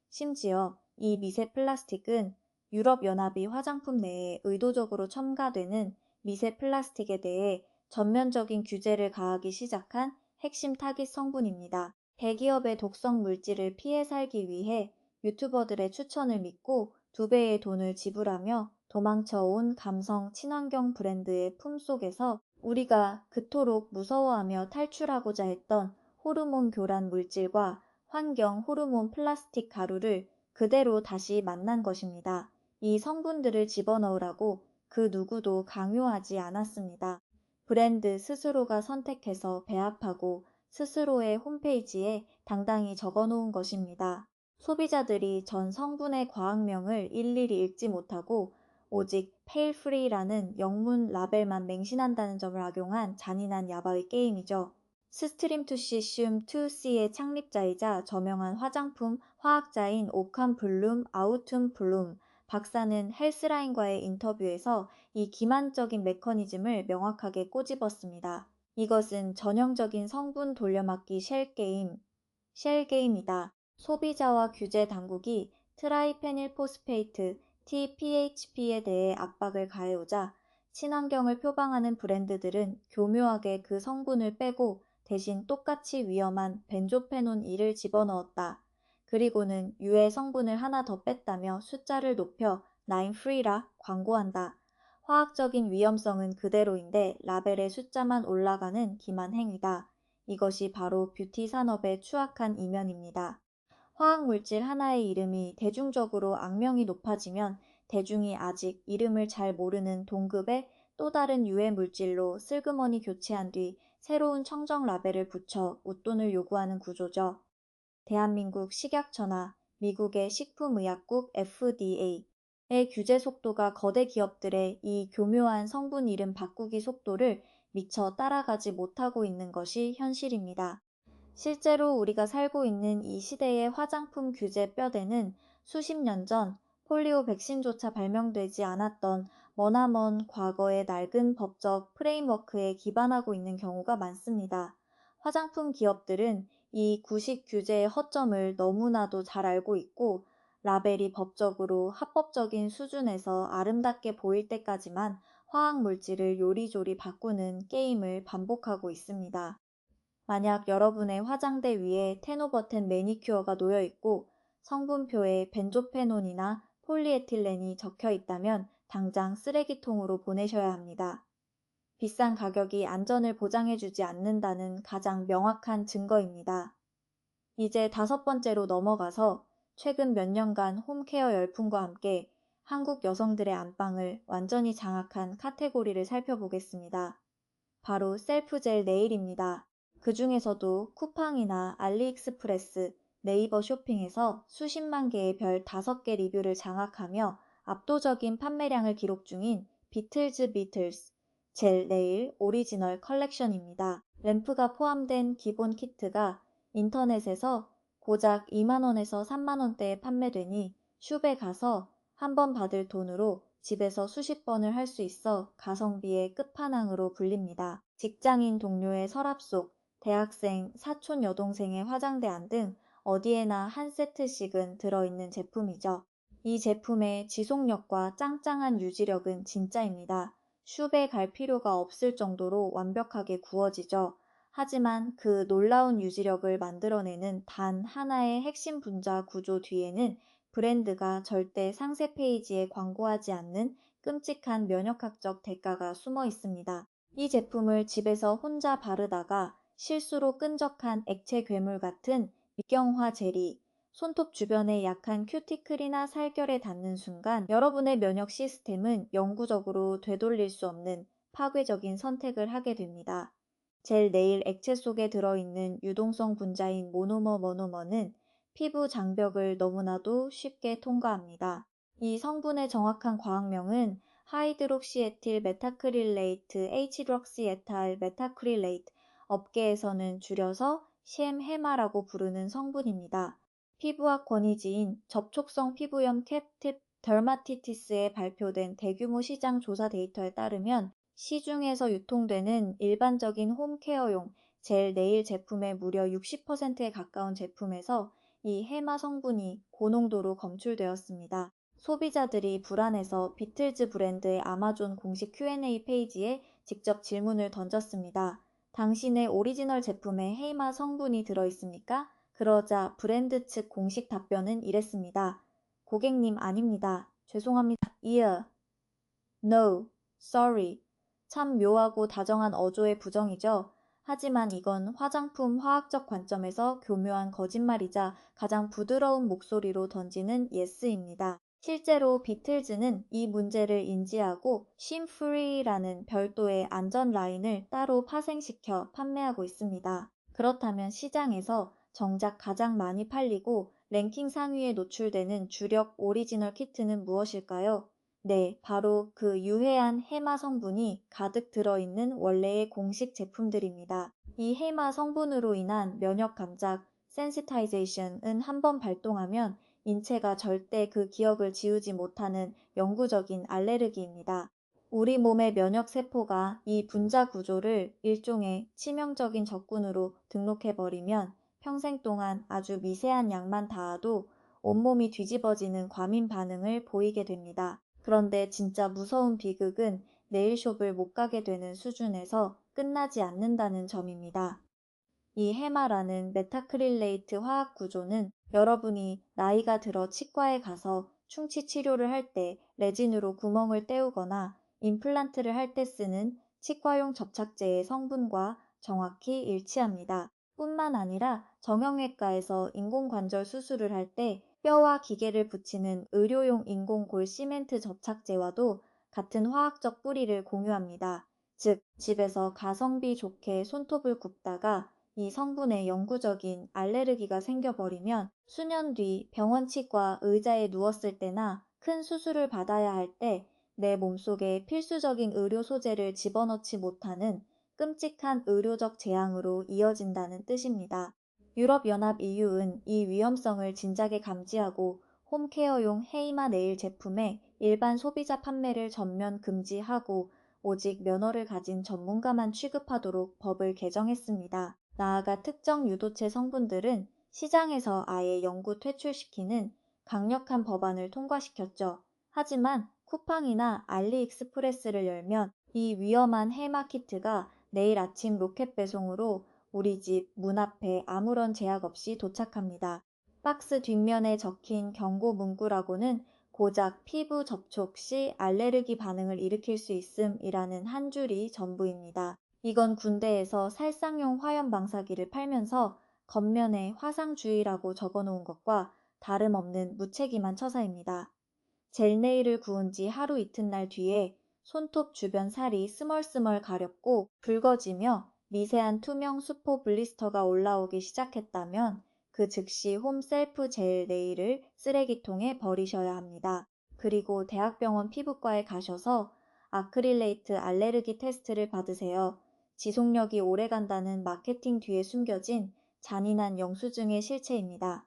심지어 이 미세 플라스틱은 유럽연합이 화장품 내에 의도적으로 첨가되는 미세 플라스틱에 대해 전면적인 규제를 가하기 시작한 핵심 타깃 성분입니다. 대기업의 독성 물질을 피해 살기 위해 유튜버들의 추천을 믿고 2배의 돈을 지불하며 도망쳐온 감성 친환경 브랜드의 품속에서 우리가 그토록 무서워하며 탈출하고자 했던 호르몬 교란 물질과 환경 호르몬 플라스틱 가루를 그대로 다시 만난 것입니다. 이 성분들을 집어넣으라고 그 누구도 강요하지 않았습니다. 브랜드 스스로가 선택해서 배합하고 스스로의 홈페이지에 당당히 적어놓은 것입니다. 소비자들이 전 성분의 과학명을 일일이 읽지 못하고 오직 페일 프리라는 영문 라벨만 맹신한다는 점을 악용한 잔인한 야바의 게임이죠. 스트림 투시 슘 2C의 창립자이자 저명한 화장품 화학자인 오칸 블룸 아우툰 블룸 박사는 헬스라인과의 인터뷰에서 이 기만적인 메커니즘을 명확하게 꼬집었습니다. 이것은 전형적인 성분 돌려막기 쉘게임이다. 소비자와 규제 당국이 트라이페닐포스페이트 TPHP에 대해 압박을 가해오자 친환경을 표방하는 브랜드들은 교묘하게 그 성분을 빼고 대신 똑같이 위험한 벤조페논 2를 집어넣었다. 그리고는 유해 성분을 하나 더 뺐다며 숫자를 높여 나인 프리라 광고한다. 화학적인 위험성은 그대로인데 라벨의 숫자만 올라가는 기만 행위다. 이것이 바로 뷰티 산업의 추악한 이면입니다. 화학물질 하나의 이름이 대중적으로 악명이 높아지면 대중이 아직 이름을 잘 모르는 동급의 또 다른 유해 물질로 슬그머니 교체한 뒤 새로운 청정 라벨을 붙여 웃돈을 요구하는 구조죠. 대한민국 식약처나 미국의 식품의약국 FDA의 규제 속도가 거대 기업들의 이 교묘한 성분 이름 바꾸기 속도를 미처 따라가지 못하고 있는 것이 현실입니다. 실제로 우리가 살고 있는 이 시대의 화장품 규제 뼈대는 수십 년 전 폴리오 백신조차 발명되지 않았던 머나먼 과거의 낡은 법적 프레임워크에 기반하고 있는 경우가 많습니다. 화장품 기업들은 이 구식 규제의 허점을 너무나도 잘 알고 있고 라벨이 법적으로 합법적인 수준에서 아름답게 보일 때까지만 화학물질을 요리조리 바꾸는 게임을 반복하고 있습니다. 만약 여러분의 화장대 위에 테노버텐 매니큐어가 놓여 있고 성분표에 벤조페논이나 폴리에틸렌이 적혀 있다면 당장 쓰레기통으로 보내셔야 합니다. 비싼 가격이 안전을 보장해주지 않는다는 가장 명확한 증거입니다. 이제 5번째로 넘어가서 최근 몇 년간 홈케어 열풍과 함께 한국 여성들의 안방을 완전히 장악한 카테고리를 살펴보겠습니다. 바로 셀프젤 네일입니다. 그 중에서도 쿠팡이나 알리익스프레스, 네이버 쇼핑에서 수십만 개의 별 5개 리뷰를 장악하며 압도적인 판매량을 기록 중인 비틀즈 젤 네일 오리지널 컬렉션입니다. 램프가 포함된 기본 키트가 인터넷에서 고작 2만 원에서 3만 원대에 판매되니 숍에 가서 한 번 받을 돈으로 집에서 수십 번을 할 수 있어 가성비의 끝판왕으로 불립니다. 직장인 동료의 서랍 속, 대학생, 사촌 여동생의 화장대 안 등 어디에나 한 세트씩은 들어있는 제품이죠. 이 제품의 지속력과 짱짱한 유지력은 진짜입니다. 숍에 갈 필요가 없을 정도로 완벽하게 구워지죠. 하지만 그 놀라운 유지력을 만들어내는 단 하나의 핵심 분자 구조 뒤에는 브랜드가 절대 상세 페이지에 광고하지 않는 끔찍한 면역학적 대가가 숨어 있습니다. 이 제품을 집에서 혼자 바르다가 실수로 끈적한 액체 괴물 같은 미경화 젤이 손톱 주변에 약한 큐티클이나 살결에 닿는 순간 여러분의 면역 시스템은 영구적으로 되돌릴 수 없는 파괴적인 선택을 하게 됩니다. 젤 네일 액체 속에 들어있는 유동성 분자인 모노머는 피부 장벽을 너무나도 쉽게 통과합니다. 이 성분의 정확한 과학명은 하이드록시에틸 메타크릴레이트 H드럭시에탈 메타크릴레이트, 업계에서는 줄여서 셴헤마라고 부르는 성분입니다. 피부학 권위지인 접촉성 피부염 캡팁 더마티티스에 발표된 대규모 시장 조사 데이터에 따르면 시중에서 유통되는 일반적인 홈케어용 젤 네일 제품의 무려 60%에 가까운 제품에서 이 해마 성분이 고농도로 검출되었습니다. 소비자들이 불안해서 비틀즈 브랜드의 아마존 공식 Q&A 페이지에 직접 질문을 던졌습니다. 당신의 오리지널 제품에 해마 성분이 들어있습니까? 그러자 브랜드 측 공식 답변은 이랬습니다. 고객님 아닙니다. 죄송합니다. Yeah. No. Sorry. 참 묘하고 다정한 어조의 부정이죠. 하지만 이건 화장품 화학적 관점에서 교묘한 거짓말이자 가장 부드러운 목소리로 던지는 예스입니다. 실제로 비틀즈는 이 문제를 인지하고 쉼프리라는 별도의 안전 라인을 따로 파생시켜 판매하고 있습니다. 그렇다면 시장에서 정작 가장 많이 팔리고 랭킹 상위에 노출되는 주력 오리지널 키트는 무엇일까요? 네, 바로 그 유해한 해마 성분이 가득 들어있는 원래의 공식 제품들입니다. 이 해마 성분으로 인한 면역 감작, 센시타이제이션은 한번 발동하면 인체가 절대 그 기억을 지우지 못하는 영구적인 알레르기입니다. 우리 몸의 면역 세포가 이 분자 구조를 일종의 치명적인 적군으로 등록해버리면 평생 동안 아주 미세한 약만 닿아도 온몸이 뒤집어지는 과민 반응을 보이게 됩니다. 그런데 진짜 무서운 비극은 네일숍을 못 가게 되는 수준에서 끝나지 않는다는 점입니다. 이 해마라는 메타크릴레이트 화학 구조는 여러분이 나이가 들어 치과에 가서 충치 치료를 할 때 레진으로 구멍을 때우거나 임플란트를 할 때 쓰는 치과용 접착제의 성분과 정확히 일치합니다. 뿐만 아니라 정형외과에서 인공관절 수술을 할 때 뼈와 기계를 붙이는 의료용 인공골 시멘트 접착제와도 같은 화학적 뿌리를 공유합니다. 즉, 집에서 가성비 좋게 손톱을 굽다가 이 성분에 영구적인 알레르기가 생겨버리면 수년 뒤 병원 치과 의자에 누웠을 때나 큰 수술을 받아야 할 때 내 몸속에 필수적인 의료 소재를 집어넣지 못하는 끔찍한 의료적 재앙으로 이어진다는 뜻입니다. 유럽연합 EU는 이 위험성을 진작에 감지하고 홈케어용 헤이마 네일 제품의 일반 소비자 판매를 전면 금지하고 오직 면허를 가진 전문가만 취급하도록 법을 개정했습니다. 나아가 특정 유도체 성분들은 시장에서 아예 영구 퇴출시키는 강력한 법안을 통과시켰죠. 하지만 쿠팡이나 알리익스프레스를 열면 이 위험한 해마 키트가 내일 아침 로켓 배송으로 우리 집 문 앞에 아무런 제약 없이 도착합니다. 박스 뒷면에 적힌 경고 문구라고는 고작 피부 접촉 시 알레르기 반응을 일으킬 수 있음이라는 한 줄이 전부입니다. 이건 군대에서 살상용 화염 방사기를 팔면서 겉면에 화상주의라고 적어놓은 것과 다름없는 무책임한 처사입니다. 젤네일을 구운 지 하루 이튿날 뒤에 손톱 주변 살이 스멀스멀 가렵고 붉어지며 미세한 투명 수포 블리스터가 올라오기 시작했다면 그 즉시 홈 셀프 젤 네일을 쓰레기통에 버리셔야 합니다. 그리고 대학병원 피부과에 가셔서 아크릴레이트 알레르기 테스트를 받으세요. 지속력이 오래간다는 마케팅 뒤에 숨겨진 잔인한 영수증의 실체입니다.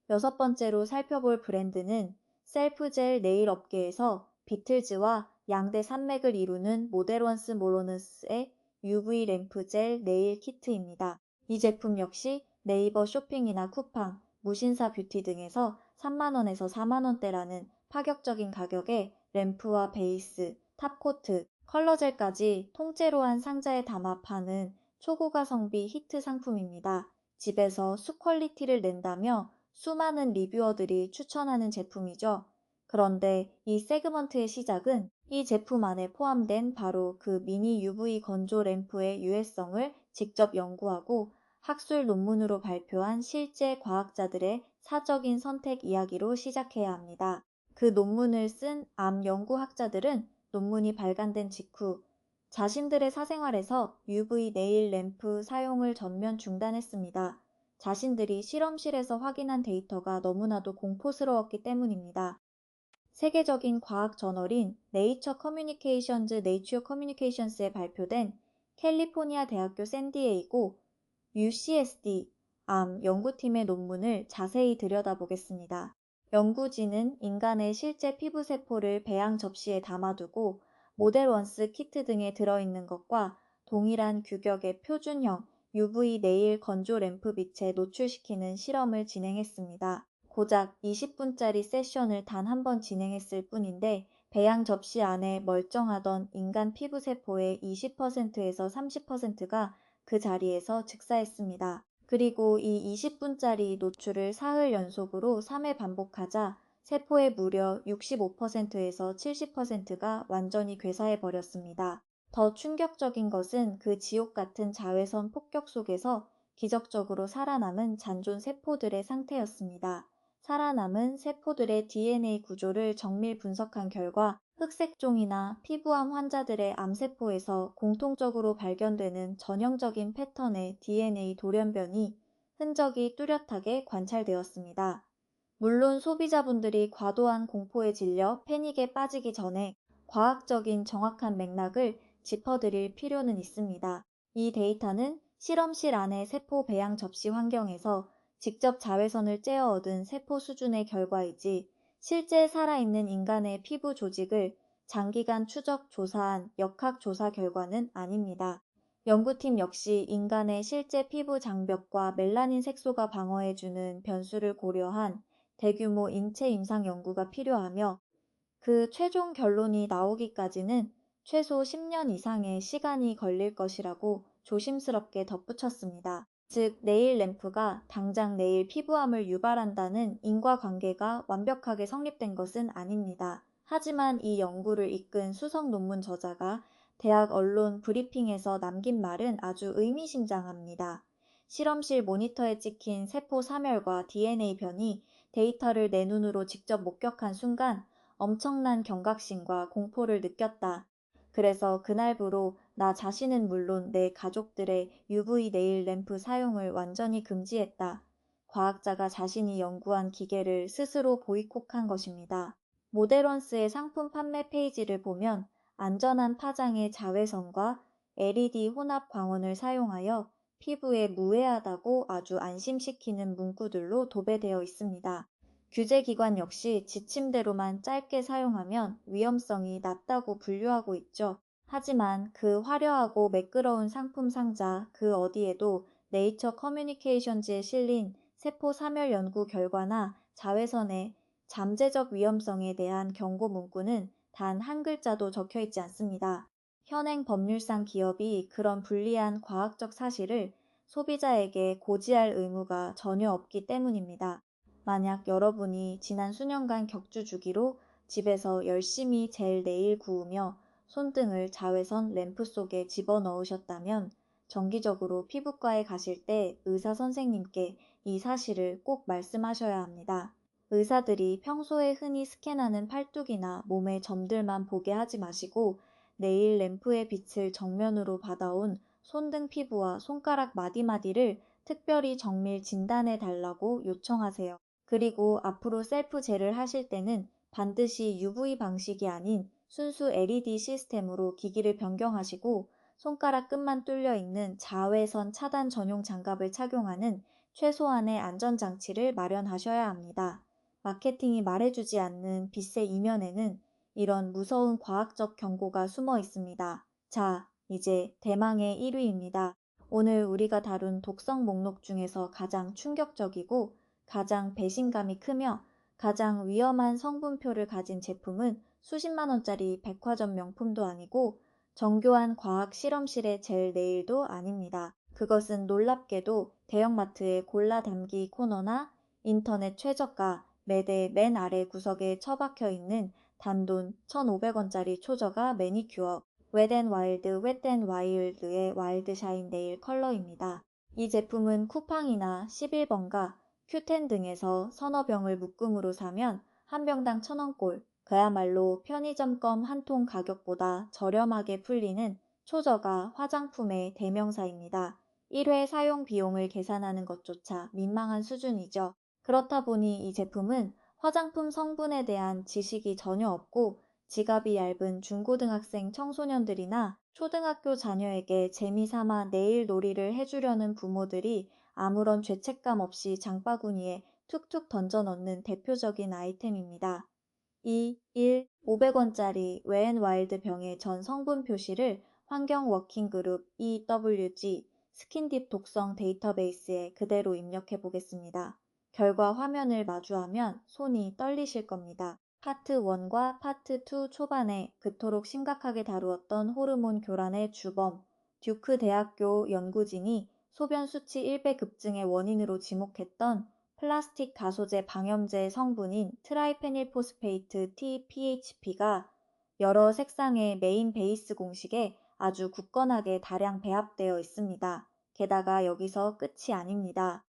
여섯 번째로 살펴볼 브랜드는 셀프젤 네일 업계에서 비틀즈와 양대 산맥을 이루는 모델원스 모로너스의 UV 램프 젤 네일 키트입니다. 이 제품 역시 네이버 쇼핑이나 쿠팡, 무신사 뷰티 등에서 3만원에서 4만원대라는 파격적인 가격에 램프와 베이스, 탑코트, 컬러젤까지 통째로 한 상자에 담아 파는 초고가성비 히트 상품입니다. 집에서 수퀄리티를 낸다며 수많은 리뷰어들이 추천하는 제품이죠. 그런데 이 세그먼트의 시작은 이 제품 안에 포함된 바로 그 미니 UV 건조 램프의 유해성을 직접 연구하고 학술 논문으로 발표한 실제 과학자들의 사적인 선택 이야기로 시작해야 합니다. 그 논문을 쓴 암 연구학자들은 논문이 발간된 직후 자신들의 사생활에서 UV 네일 램프 사용을 전면 중단했습니다. 자신들이 실험실에서 확인한 데이터가 너무나도 공포스러웠기 때문입니다. 세계적인 과학 저널인 네이처 커뮤니케이션스에 발표된 캘리포니아 대학교 샌디에이고 UCSD 암 연구팀의 논문을 자세히 들여다보겠습니다. 연구진은 인간의 실제 피부세포를 배양 접시에 담아두고 모델 원스 키트 등에 들어있는 것과 동일한 규격의 표준형 UV 네일 건조 램프 빛에 노출시키는 실험을 진행했습니다. 고작 20분짜리 세션을 단 한 번 진행했을 뿐인데 배양 접시 안에 멀쩡하던 인간 피부세포의 20%에서 30%가 그 자리에서 즉사했습니다. 그리고 이 20분짜리 노출을 사흘 연속으로 3회 반복하자 세포의 무려 65%에서 70%가 완전히 괴사해버렸습니다. 더 충격적인 것은 그 지옥 같은 자외선 폭격 속에서 기적적으로 살아남은 잔존 세포들의 상태였습니다. 살아남은 세포들의 DNA 구조를 정밀 분석한 결과 흑색종이나 피부암 환자들의 암세포에서 공통적으로 발견되는 전형적인 패턴의 DNA 돌연변이 흔적이 뚜렷하게 관찰되었습니다. 물론 소비자분들이 과도한 공포에 질려 패닉에 빠지기 전에 과학적인 정확한 맥락을 짚어드릴 필요는 있습니다. 이 데이터는 실험실 안의 세포 배양 접시 환경에서 직접 자외선을 쬐어 얻은 세포 수준의 결과이지 실제 살아있는 인간의 피부 조직을 장기간 추적 조사한 역학 조사 결과는 아닙니다. 연구팀 역시 인간의 실제 피부 장벽과 멜라닌 색소가 방어해주는 변수를 고려한 대규모 인체 임상 연구가 필요하며 그 최종 결론이 나오기까지는 최소 10년 이상의 시간이 걸릴 것이라고 조심스럽게 덧붙였습니다. 즉, 네일 램프가 당장 내일 피부암을 유발한다는 인과관계가 완벽하게 성립된 것은 아닙니다. 하지만 이 연구를 이끈 수석 논문 저자가 대학 언론 브리핑에서 남긴 말은 아주 의미심장합니다. 실험실 모니터에 찍힌 세포 사멸과 DNA 변이 데이터를 내 눈으로 직접 목격한 순간 엄청난 경각심과 공포를 느꼈다. 그래서 그날부로 나 자신은 물론 내 가족들의 UV 네일 램프 사용을 완전히 금지했다. 과학자가 자신이 연구한 기계를 스스로 보이콧한 것입니다. 모델원스의 상품 판매 페이지를 보면 안전한 파장의 자외선과 LED 혼합 광원을 사용하여 피부에 무해하다고 아주 안심시키는 문구들로 도배되어 있습니다. 규제기관 역시 지침대로만 짧게 사용하면 위험성이 낮다고 분류하고 있죠. 하지만 그 화려하고 매끄러운 상품 상자 그 어디에도 네이처 커뮤니케이션즈에 실린 세포 사멸 연구 결과나 자외선의 잠재적 위험성에 대한 경고 문구는 단 한 글자도 적혀 있지 않습니다. 현행 법률상 기업이 그런 불리한 과학적 사실을 소비자에게 고지할 의무가 전혀 없기 때문입니다. 만약 여러분이 지난 수년간 격주 주기로 집에서 열심히 젤 네일 구우며 손등을 자외선 램프 속에 집어넣으셨다면 정기적으로 피부과에 가실 때 의사 선생님께 이 사실을 꼭 말씀하셔야 합니다. 의사들이 평소에 흔히 스캔하는 팔뚝이나 몸의 점들만 보게 하지 마시고 네일 램프의 빛을 정면으로 받아온 손등 피부와 손가락 마디마디를 특별히 정밀 진단해 달라고 요청하세요. 그리고 앞으로 셀프 젤을 하실 때는 반드시 UV 방식이 아닌 순수 LED 시스템으로 기기를 변경하시고 손가락 끝만 뚫려 있는 자외선 차단 전용 장갑을 착용하는 최소한의 안전장치를 마련하셔야 합니다. 마케팅이 말해주지 않는 빛의 이면에는 이런 무서운 과학적 경고가 숨어 있습니다. 자, 이제 대망의 1위입니다. 오늘 우리가 다룬 독성 목록 중에서 가장 충격적이고 가장 배신감이 크며 가장 위험한 성분표를 가진 제품은 수십만 원짜리 백화점 명품도 아니고 정교한 과학 실험실의 젤 네일도 아닙니다. 그것은 놀랍게도 대형마트의 골라 담기 코너나 인터넷 최저가 매대 맨 아래 구석에 처박혀 있는 단돈 1,500원짜리 초저가 매니큐어 웻앤와일드의 와일드 샤인 네일 컬러입니다. 이 제품은 쿠팡이나 11번가 큐텐 등에서 서너 병을 묶음으로 사면 한 병당 1,000원꼴, 그야말로 편의점 껌 한 통 가격보다 저렴하게 풀리는 초저가 화장품의 대명사입니다. 1회 사용 비용을 계산하는 것조차 민망한 수준이죠. 그렇다 보니 이 제품은 화장품 성분에 대한 지식이 전혀 없고 지갑이 얇은 중고등학생 청소년들이나 초등학교 자녀에게 재미삼아 네일 놀이를 해주려는 부모들이 아무런 죄책감 없이 장바구니에 툭툭 던져 넣는 대표적인 아이템입니다. 500원짜리 웨앤와일드 병의 전 성분 표시를 환경 워킹 그룹 EWG 스킨딥 독성 데이터베이스에 그대로 입력해 보겠습니다. 결과 화면을 마주하면 손이 떨리실 겁니다. 파트 1과 파트 2 초반에 그토록 심각하게 다루었던 호르몬 교란의 주범, 듀크 대학교 연구진이 소변 수치 1배 급증의 원인으로 지목했던 플라스틱 다소제 방염제 성분인 트라이페닐포스페이트 TPHP가 여러 색상의 메인 베이스 공식에 아주 굳건하게 다량 배합되어 있습니다. 게다가 여기서 끝이 아닙니다.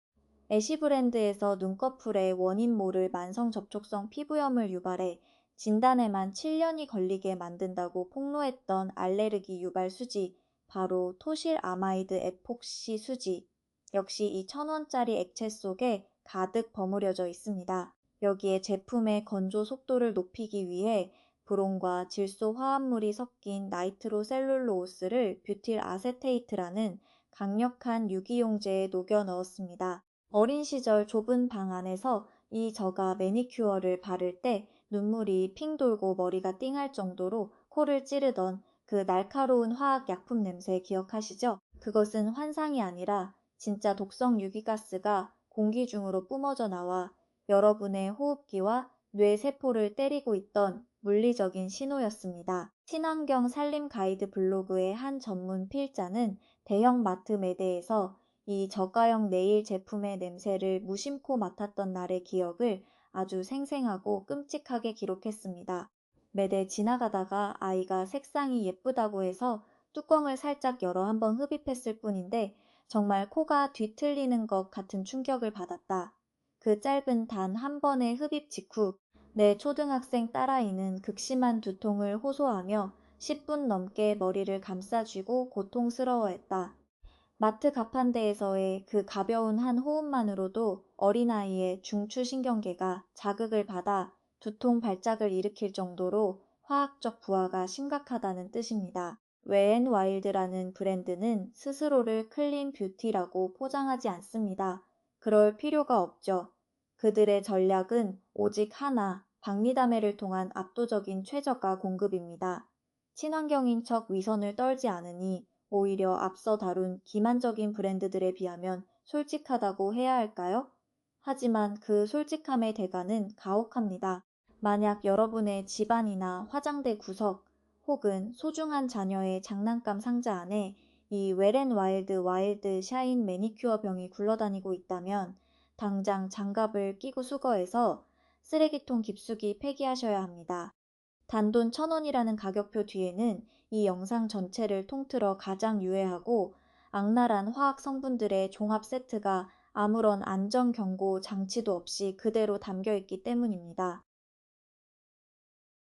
애쉬 브랜드에서 눈꺼풀에 원인 모를 만성 접촉성 피부염을 유발해 진단에만 7년이 걸리게 만든다고 폭로했던 알레르기 유발 수지, 바로 토실아마이드 에폭시 수지. 역시 이 1,000원짜리 액체 속에 가득 버무려져 있습니다. 여기에 제품의 건조 속도를 높이기 위해 브롬과 질소 화합물이 섞인 나이트로셀룰로스를 뷰틸 아세테이트라는 강력한 유기용제에 녹여 넣었습니다. 어린 시절 좁은 방 안에서 이 저가 매니큐어를 바를 때 눈물이 핑 돌고 머리가 띵할 정도로 코를 찌르던 그 날카로운 화학 약품 냄새 기억하시죠? 그것은 환상이 아니라 진짜 독성 유기가스가 공기 중으로 뿜어져 나와 여러분의 호흡기와 뇌 세포를 때리고 있던 물리적인 신호였습니다. 친환경 살림 가이드 블로그의 한 전문 필자는 대형 마트 매대에서 이 저가형 네일 제품의 냄새를 무심코 맡았던 날의 기억을 아주 생생하고 끔찍하게 기록했습니다. 매대 지나가다가 아이가 색상이 예쁘다고 해서 뚜껑을 살짝 열어 한번 흡입했을 뿐인데 정말 코가 뒤틀리는 것 같은 충격을 받았다. 그 짧은 단 한 번의 흡입 직후 내 초등학생 딸아이는 극심한 두통을 호소하며 10분 넘게 머리를 감싸쥐고 고통스러워했다. 마트 가판대에서의 그 가벼운 한 호흡만으로도 어린아이의 중추신경계가 자극을 받아 두통 발작을 일으킬 정도로 화학적 부하가 심각하다는 뜻입니다. 웨앤와일드라는 브랜드는 스스로를 클린 뷰티라고 포장하지 않습니다. 그럴 필요가 없죠. 그들의 전략은 오직 하나, 박리담회를 통한 압도적인 최저가 공급입니다. 친환경인 척 위선을 떨지 않으니 오히려 앞서 다룬 기만적인 브랜드들에 비하면 솔직하다고 해야 할까요? 하지만 그 솔직함의 대가는 가혹합니다. 만약 여러분의 집안이나 화장대 구석 혹은 소중한 자녀의 장난감 상자 안에 이 웰앤와일드 와일드 샤인 매니큐어 병이 굴러다니고 있다면 당장 장갑을 끼고 수거해서 쓰레기통 깊숙이 폐기하셔야 합니다. 단돈 1,000원이라는 가격표 뒤에는 이 영상 전체를 통틀어 가장 유해하고 악랄한 화학 성분들의 종합 세트가 아무런 안전 경고 장치도 없이 그대로 담겨 있기 때문입니다.